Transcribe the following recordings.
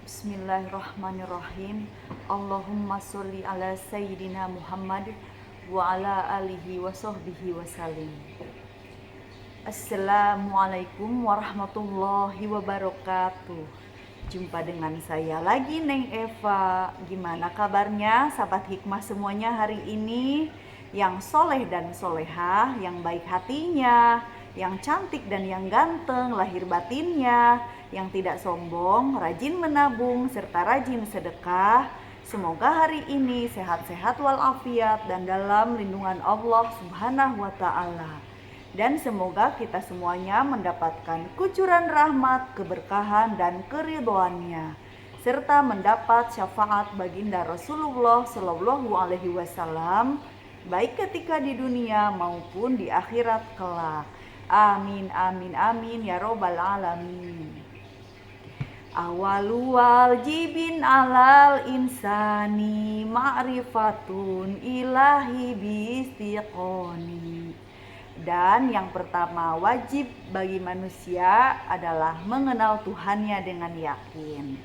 Bismillahirrahmanirrahim. Allahumma sholli ala sayyidina Muhammad wa ala alihi wa sahbihi wa salim. Assalamualaikum warahmatullahi wabarakatuh. Jumpa dengan saya lagi, Neng Eva. Gimana kabarnya sahabat hikmah semuanya hari ini? Yang soleh dan solehah, yang baik hatinya, yang cantik dan yang ganteng lahir batinnya, yang tidak sombong, rajin menabung, serta rajin sedekah. Semoga hari ini sehat-sehat walafiat dan dalam lindungan Allah Subhanahu wa Ta'ala. Dan semoga kita semuanya mendapatkan kucuran rahmat, keberkahan, dan keridhoannya, serta mendapat syafaat baginda Rasulullah Shallallahu Alaihi Wasallam, baik ketika di dunia maupun di akhirat kelak. Amin, amin, amin, ya robbal alamin. Awalu wajibin alal insani ma'rifatun ilahi bistiqoni. Dan yang pertama wajib bagi manusia adalah mengenal Tuhannya dengan yakin.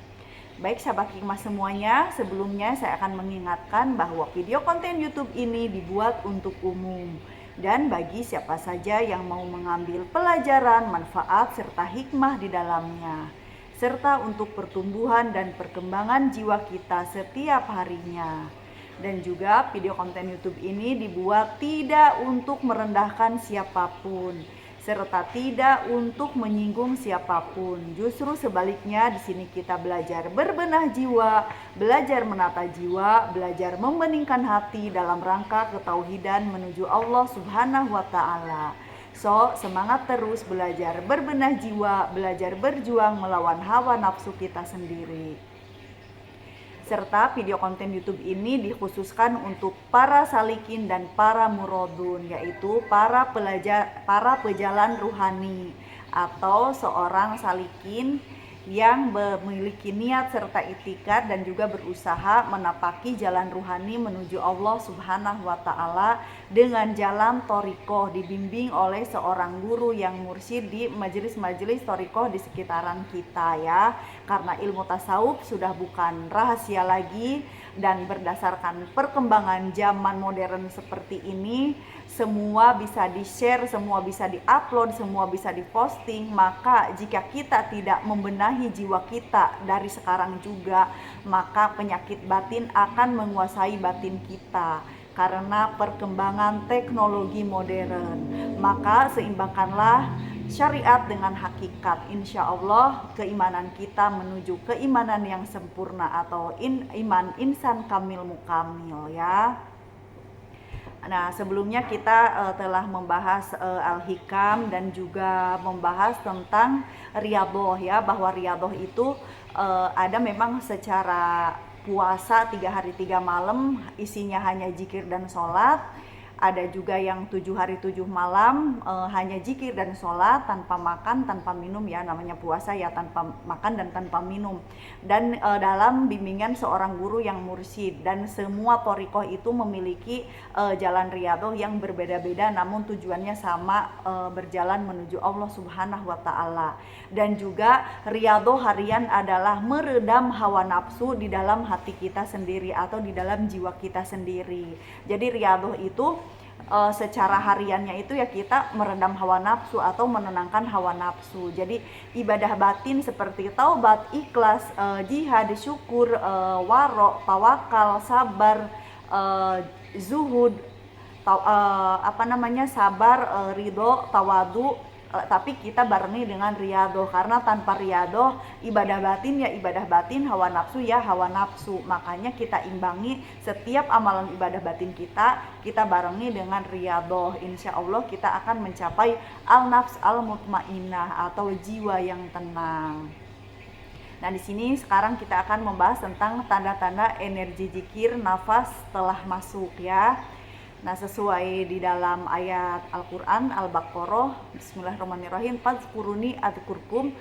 Baik sahabat hikmah semuanya, sebelumnya saya akan mengingatkan bahwa video konten YouTube ini dibuat untuk umum dan bagi siapa saja yang mau mengambil pelajaran, manfaat, serta hikmah di dalamnya, serta untuk pertumbuhan dan perkembangan jiwa kita setiap harinya. Dan juga video konten YouTube ini dibuat tidak untuk merendahkan siapapun, serta tidak untuk menyinggung siapapun. Justru sebaliknya, di sini kita belajar berbenah jiwa, belajar menata jiwa, belajar membeningkan hati dalam rangka ketauhidan menuju Allah Subhanahu wa Ta'ala. So, semangat terus belajar berbenah jiwa, belajar berjuang melawan hawa nafsu kita sendiri. Serta video konten YouTube ini dikhususkan untuk para salikin dan para murodun, yaitu para pejalan ruhani atau seorang salikin yang memiliki niat serta itikad dan juga berusaha menapaki jalan ruhani menuju Allah Subhanahu wa Ta'ala dengan jalan thoriqoh, dibimbing oleh seorang guru yang mursyid di majelis-majelis thoriqoh di sekitaran kita ya. Karena ilmu tasawuf sudah bukan rahasia lagi, dan berdasarkan perkembangan zaman modern seperti ini, semua bisa di-share, semua bisa di-upload, semua bisa di-posting. Maka jika kita tidak membenahi jiwa kita dari sekarang juga, maka penyakit batin akan menguasai batin kita karena perkembangan teknologi modern. Maka seimbangkanlah syariat dengan hakikat. Insya Allah keimanan kita menuju keimanan yang sempurna atau iman insan kamil mukamil ya. Nah, sebelumnya kita telah membahas Al-Hikam dan juga membahas tentang riyadhah ya, bahwa riyadhah itu ada memang secara puasa 3 hari 3 malam, isinya hanya zikir dan sholat. Ada juga yang 7 hari 7 malam hanya zikir dan sholat tanpa makan, tanpa minum ya, namanya puasa ya, tanpa makan dan tanpa minum. Dan dalam bimbingan seorang guru yang mursyid, dan semua thoriqoh itu memiliki jalan riyadhah yang berbeda-beda, namun tujuannya sama, berjalan menuju Allah Subhanahu wa Ta'ala. Dan juga riyadhah harian adalah meredam hawa nafsu di dalam hati kita sendiri atau di dalam jiwa kita sendiri. Jadi riyadhah itu secara hariannya itu ya kita meredam hawa nafsu atau menenangkan hawa nafsu. Jadi ibadah batin seperti taubat, ikhlas, jihad, syukur, waro, tawakal, sabar, zuhud, sabar, ridho, tawadu, tapi kita barengi dengan riyadhah. Karena tanpa riyadhah ibadah batin ya ibadah batin, hawa nafsu ya hawa nafsu. Makanya kita imbangi setiap amalan ibadah batin kita barengi dengan riyadhah. Insya Allah kita akan mencapai al-nafs al-mutmainnah atau jiwa yang tenang. Nah, di sini sekarang kita akan membahas tentang tanda-tanda energi zikir nafas telah masuk ya. Nah, sesuai di dalam ayat Al-Quran Al-Baqarah, Bismillahirrahmanirrahim, fadzkuruni adzkurkum,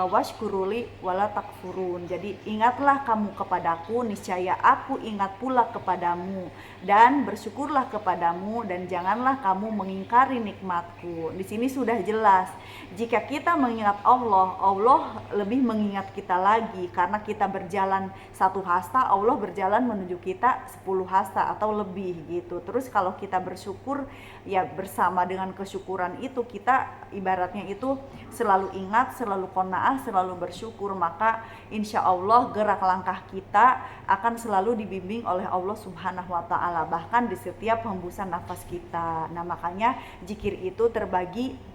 washkuruli wala takfurun. Jadi ingatlah kamu kepadaku, niscaya aku ingat pula kepadamu, dan bersyukurlah kepadamu, dan janganlah kamu mengingkari nikmatku. Di sini sudah jelas, jika kita mengingat Allah, Allah lebih mengingat kita lagi, karena kita berjalan satu hasta, Allah berjalan menuju kita 10 hasta atau lebih gitu. Terus kalau kita bersyukur, ya bersama dengan kesyukuran itu kita ibaratnya itu selalu ingat, selalu qanaah, selalu bersyukur, maka insya Allah gerak langkah kita akan selalu dibimbing oleh Allah Subhanahu wa Ta'ala, bahkan di setiap hembusan nafas kita. Nah, makanya zikir itu terbagi.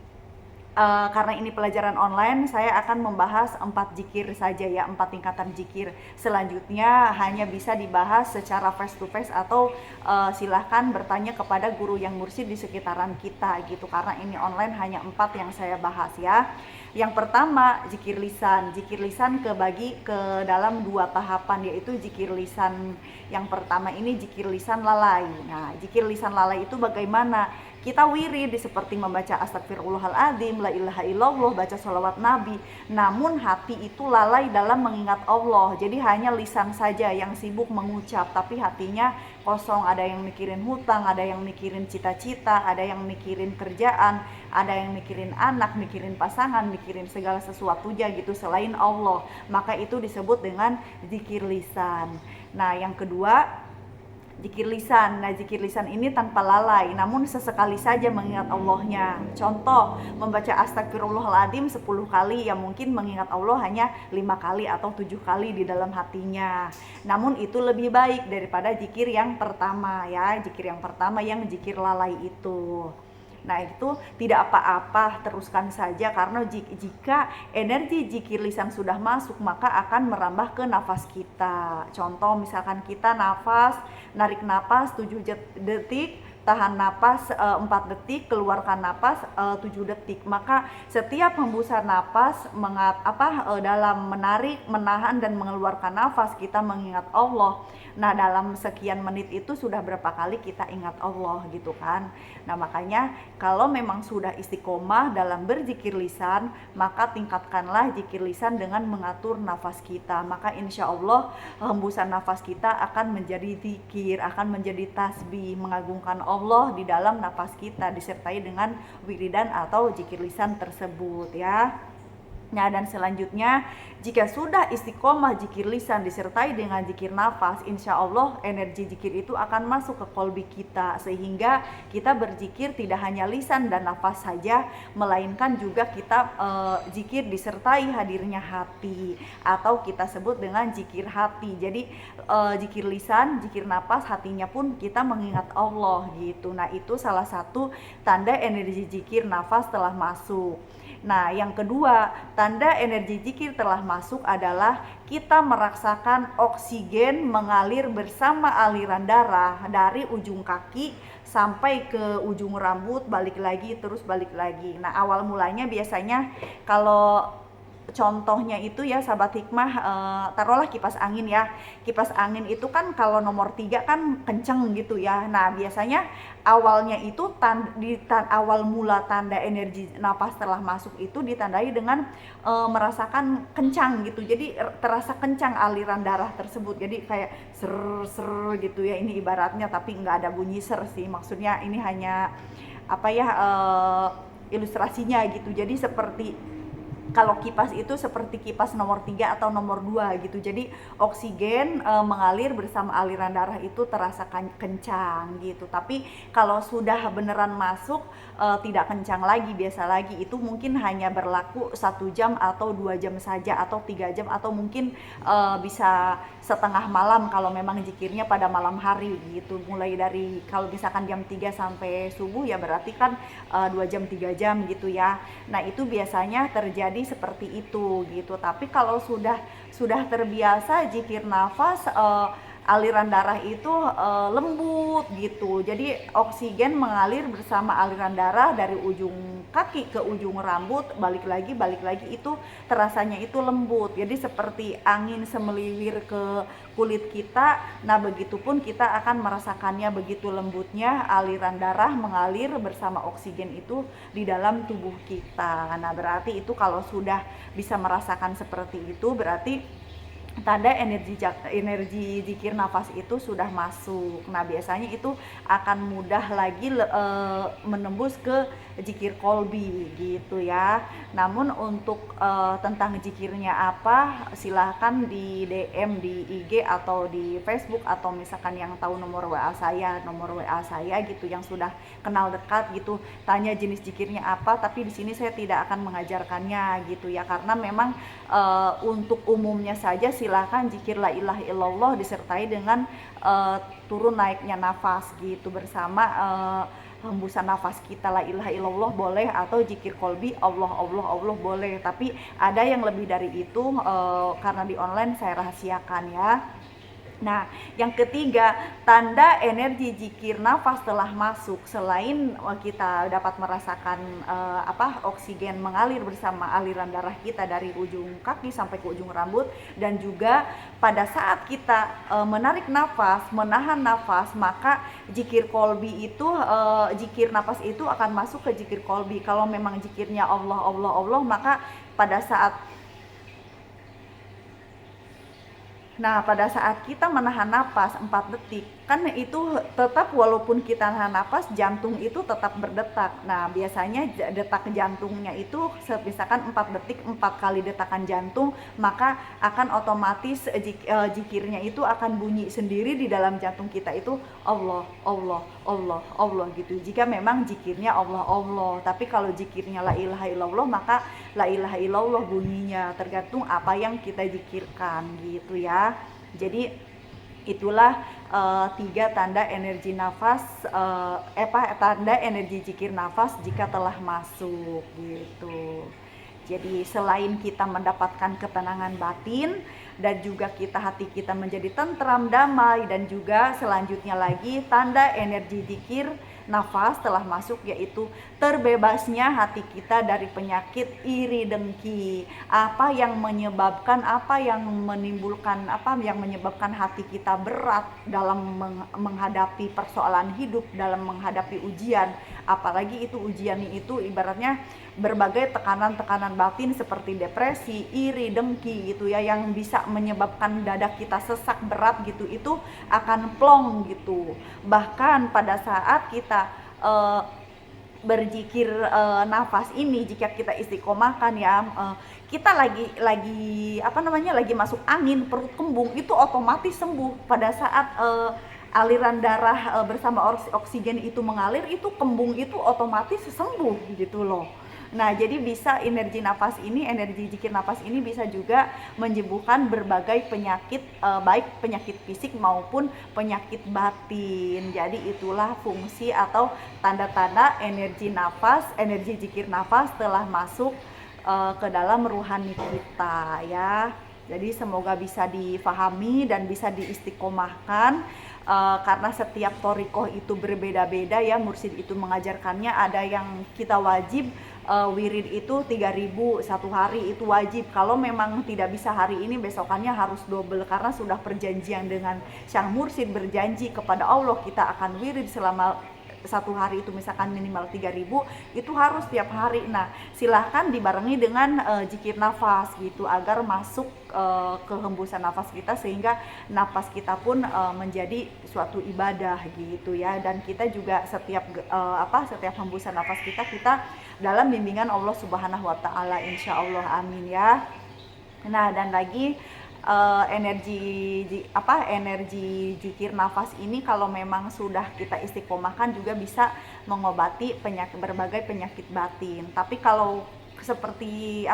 Karena ini pelajaran online, saya akan membahas 4 zikir saja ya, 4 tingkatan zikir. Selanjutnya hanya bisa dibahas secara face to face atau silahkan bertanya kepada guru yang mursyid di sekitaran kita gitu. Karena ini online hanya 4 yang saya bahas ya. Yang pertama zikir lisan. Zikir lisan kebagi ke dalam 2 tahapan, yaitu zikir lisan yang pertama ini zikir lisan lalai. Nah, zikir lisan lalai itu bagaimana? Kita wirid seperti membaca astagfirullahaladzim, la ilaha illallah, baca sholawat nabi, namun hati itu lalai dalam mengingat Allah. Jadi hanya lisan saja yang sibuk mengucap, tapi hatinya kosong. Ada yang mikirin hutang, ada yang mikirin cita-cita, ada yang mikirin kerjaan, ada yang mikirin anak, mikirin pasangan, mikirin segala sesuatunya gitu selain Allah. Maka itu disebut dengan zikir lisan. Nah, yang kedua zikir lisan. Nah, zikir lisan ini tanpa lalai, namun sesekali saja mengingat Allahnya. Contoh, membaca astagfirullahaladzim 10 kali, ya mungkin mengingat Allah hanya 5 kali atau 7 kali di dalam hatinya. Namun itu lebih baik daripada zikir yang pertama ya, zikir yang pertama yang zikir lalai itu. Nah, itu tidak apa-apa, teruskan saja, karena jika energi zikir lisan sudah masuk maka akan merambah ke nafas kita. Contoh misalkan kita narik nafas 7 detik, tahan napas 4 detik, keluarkan napas 7 detik. Maka setiap hembusan napas dalam menarik, menahan dan mengeluarkan nafas kita mengingat Allah. Nah, dalam sekian menit itu sudah berapa kali kita ingat Allah gitu kan. Nah, makanya kalau memang sudah istiqomah dalam berzikir lisan, maka tingkatkanlah zikir lisan dengan mengatur nafas kita. Maka insya Allah hembusan nafas kita akan menjadi zikir, akan menjadi tasbih, mengagungkan Allah di dalam nafas kita, disertai dengan wiridan atau zikir lisan tersebut ya. Nah, dan selanjutnya jika sudah istiqomah zikir lisan disertai dengan zikir nafas, insya Allah energi zikir itu akan masuk ke kolbi kita, sehingga kita berzikir tidak hanya lisan dan nafas saja, melainkan juga kita zikir disertai hadirnya hati, atau kita sebut dengan zikir hati. Jadi zikir lisan, zikir nafas, hatinya pun kita mengingat Allah gitu. Nah, itu salah satu tanda energi zikir nafas telah masuk. Nah, yang kedua, tanda energi zikir telah masuk adalah kita merasakan oksigen mengalir bersama aliran darah dari ujung kaki sampai ke ujung rambut, balik lagi, terus balik lagi. Nah, awal mulanya biasanya kalau contohnya itu ya sahabat hikmah, taruhlah kipas angin ya. Kipas angin itu kan kalau nomor 3 kan kenceng gitu ya. Nah, biasanya awalnya itu awal mula tanda energi nafas telah masuk itu ditandai dengan merasakan kencang gitu. Jadi terasa kencang aliran darah tersebut. Jadi kayak ser gitu ya. Ini ibaratnya, tapi nggak ada bunyi ser sih. Maksudnya ini hanya ilustrasinya gitu. Jadi seperti kalau kipas itu seperti kipas nomor 3 atau nomor 2 gitu. Jadi oksigen mengalir bersama aliran darah itu terasa kencang gitu. Tapi kalau sudah beneran masuk tidak kencang lagi, biasa lagi, itu mungkin hanya berlaku 1 jam atau 2 jam saja, atau 3 jam, atau mungkin bisa setengah malam kalau memang zikirnya pada malam hari gitu. Mulai dari kalau misalkan jam 3 sampai subuh ya berarti kan 2 jam 3 jam gitu ya. Nah, itu biasanya terjadi seperti itu gitu. Tapi kalau sudah terbiasa zikir nafas, aliran darah itu lembut gitu. Jadi oksigen mengalir bersama aliran darah dari ujung kaki ke ujung rambut, balik lagi itu terasanya itu lembut. Jadi seperti angin semeliwir ke kulit kita. Nah, begitupun kita akan merasakannya begitu lembutnya aliran darah mengalir bersama oksigen itu di dalam tubuh kita. Nah, berarti itu kalau sudah bisa merasakan seperti itu, berarti tanda energi zikir nafas itu sudah masuk. Nah, biasanya itu akan mudah lagi menembus ke zikir kolbi gitu ya. Namun untuk tentang zikirnya apa, silahkan di DM di IG atau di Facebook, atau misalkan yang tahu nomor WA saya gitu, yang sudah kenal dekat gitu, tanya jenis zikirnya apa. Tapi di sini saya tidak akan mengajarkannya gitu ya, karena memang untuk umumnya saja silahkan zikir la ilaha illallah disertai dengan turun naiknya nafas gitu bersama hembusan nafas kita la ilaha illallah boleh, atau zikir kolbi Allah Allah Allah boleh. Tapi ada yang lebih dari itu, karena di online saya rahasiakan ya. Nah, yang ketiga, tanda energi zikir nafas telah masuk, selain kita dapat merasakan oksigen mengalir bersama aliran darah kita dari ujung kaki sampai ke ujung rambut, dan juga pada saat kita menarik nafas, menahan nafas, maka zikir kolbi itu, zikir nafas itu akan masuk ke zikir kolbi. Kalau memang zikirnya Allah Allah Allah, maka pada saat kita menahan napas 4 detik, kan itu tetap, walaupun kita nahan napas, jantung itu tetap berdetak. Nah, biasanya detak jantungnya itu misalkan 4 detik, 4 kali detakan jantung, maka akan otomatis zikirnya itu akan bunyi sendiri di dalam jantung kita itu Allah, Allah, Allah, Allah gitu. Jika memang zikirnya Allah, Allah. Tapi kalau zikirnya la ilaha illallah, maka la ilaha illallah bunyinya, tergantung apa yang kita zikirkan gitu ya. Jadi itulah 3 tanda energi nafas, tanda energi zikir nafas jika telah masuk gitu. Jadi selain kita mendapatkan ketenangan batin, dan juga hati kita menjadi tentram, damai, dan juga selanjutnya lagi tanda energi zikir nafas telah masuk, yaitu terbebasnya hati kita dari penyakit iri dengki. Apa yang menyebabkan hati kita berat dalam menghadapi persoalan hidup, dalam menghadapi ujian, apalagi itu ujiannya itu ibaratnya berbagai tekanan-tekanan batin seperti depresi, iri, dengki gitu ya, yang bisa menyebabkan dada kita sesak berat gitu, itu akan plong gitu. Bahkan pada saat kita berzikir nafas ini, jika kita istiqomahkan ya, kita lagi masuk angin, perut kembung, itu otomatis sembuh. Pada saat aliran darah bersama oksigen itu mengalir, itu kembung itu otomatis sembuh gitu loh. Nah, jadi bisa energi zikir nafas ini bisa juga menyembuhkan berbagai penyakit, baik penyakit fisik maupun penyakit batin. Jadi itulah fungsi atau tanda-tanda energi zikir nafas telah masuk ke dalam ruhani kita ya. Jadi semoga bisa difahami dan bisa diistiqomahkan, karena setiap thoriqoh itu berbeda-beda ya. Mursyid itu mengajarkannya, ada yang kita wajib wirid itu 3.000 satu hari, itu wajib. Kalau memang tidak bisa hari ini, besokannya harus double, karena sudah perjanjian dengan Syang Mursyid, berjanji kepada Allah kita akan wirid selama satu hari itu misalkan minimal 3.000, itu harus tiap hari. Nah, silahkan dibarengi dengan zikir nafas gitu, agar masuk ke hembusan nafas kita, sehingga nafas kita pun menjadi suatu ibadah gitu ya. Dan kita juga setiap hembusan nafas kita dalam bimbingan Allah Subhanahu wa taala, insyaallah, amin ya. Nah, dan lagi energi zikir nafas ini kalau memang sudah kita istiqomahkan juga bisa mengobati berbagai penyakit batin. Tapi kalau seperti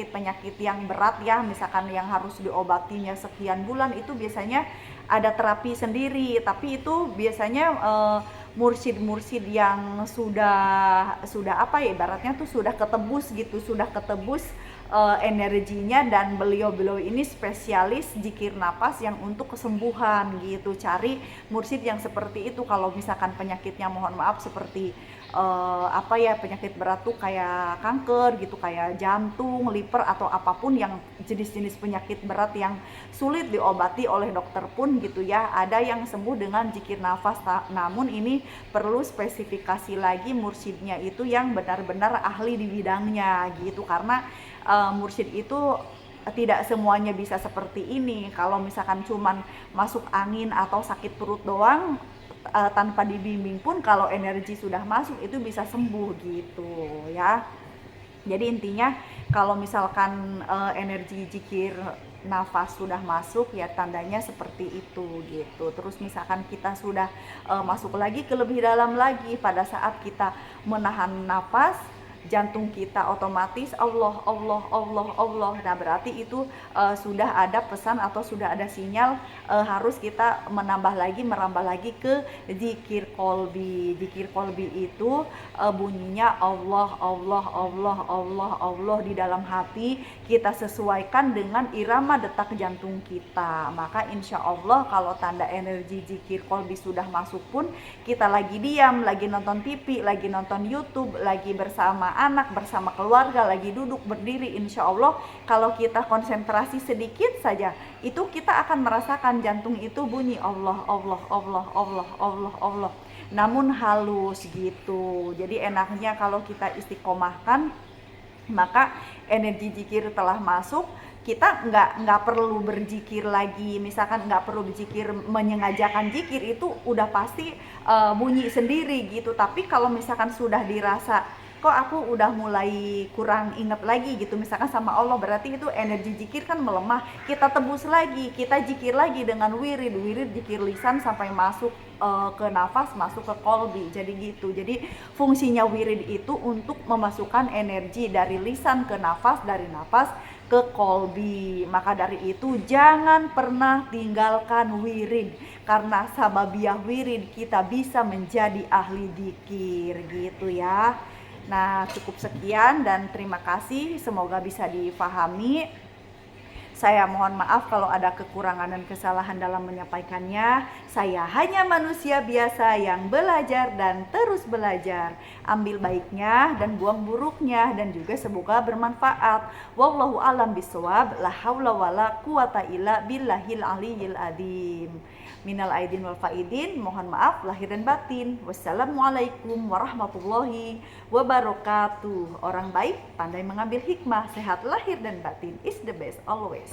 penyakit yang berat ya, misalkan yang harus diobatinya sekian bulan, itu biasanya ada terapi sendiri. Tapi itu biasanya mursyid yang sudah ibaratnya tuh sudah ketebus energinya, dan beliau ini spesialis zikir nafas yang untuk kesembuhan gitu. Cari mursyid yang seperti itu. Kalau misalkan penyakitnya mohon maaf seperti penyakit berat tuh kayak kanker gitu, kayak jantung, liver, atau apapun yang jenis-jenis penyakit berat yang sulit diobati oleh dokter pun gitu ya, ada yang sembuh dengan zikir nafas. Namun ini perlu spesifikasi lagi mursyidnya itu yang benar-benar ahli di bidangnya gitu, karena mursyid itu tidak semuanya bisa seperti ini. Kalau misalkan cuman masuk angin atau sakit perut doang, tanpa dibimbing pun kalau energi sudah masuk itu bisa sembuh gitu ya. Jadi intinya kalau misalkan energi zikir nafas sudah masuk ya tandanya seperti itu gitu. Terus misalkan kita sudah masuk lagi ke lebih dalam lagi, pada saat kita menahan nafas, jantung kita otomatis Allah Allah Allah Allah. Nah berarti itu sudah ada pesan atau sudah ada sinyal harus kita merambah lagi ke zikir kolbi. Zikir kolbi itu bunyinya Allah Allah Allah Allah Allah di dalam hati, kita sesuaikan dengan irama detak jantung kita. Maka insya Allah kalau tanda energi zikir kolbi sudah masuk pun, kita lagi diam, lagi nonton TV, lagi nonton YouTube, lagi bersama anak, bersama keluarga, lagi duduk, berdiri, insya Allah kalau kita konsentrasi sedikit saja, itu kita akan merasakan jantung itu bunyi Allah Allah Allah Allah Allah Allah, namun halus gitu. Jadi enaknya kalau kita istiqomahkan, maka energi zikir telah masuk, kita nggak perlu berzikir lagi. Misalkan nggak perlu berzikir, menyengajakan zikir itu udah pasti bunyi sendiri gitu. Tapi kalau misalkan sudah dirasa kok aku udah mulai kurang inget lagi gitu misalkan sama Allah, berarti itu energi zikir kan melemah. Kita tebus lagi, kita zikir lagi dengan wirid zikir lisan sampai masuk ke nafas, masuk ke kolbi. Jadi gitu. Jadi fungsinya wirid itu untuk memasukkan energi dari lisan ke nafas, dari nafas ke kolbi. Maka dari itu jangan pernah tinggalkan wirid, karena sababiah wirid kita bisa menjadi ahli zikir gitu ya. Nah cukup sekian dan terima kasih, semoga bisa difahami. Saya mohon maaf kalau ada kekurangan dan kesalahan dalam menyampaikannya. Saya hanya manusia biasa yang belajar dan terus belajar. Ambil baiknya dan buang buruknya, dan juga semoga bermanfaat. Wallahu a'lam bishawab. La haula wala quwata illa billahil aliyyil adzim. Minal aidin wal faidin, mohon maaf lahir dan batin. Wassalamualaikum warahmatullahi wabarakatuh. Orang baik pandai mengambil hikmah, sehat lahir dan batin is the best always.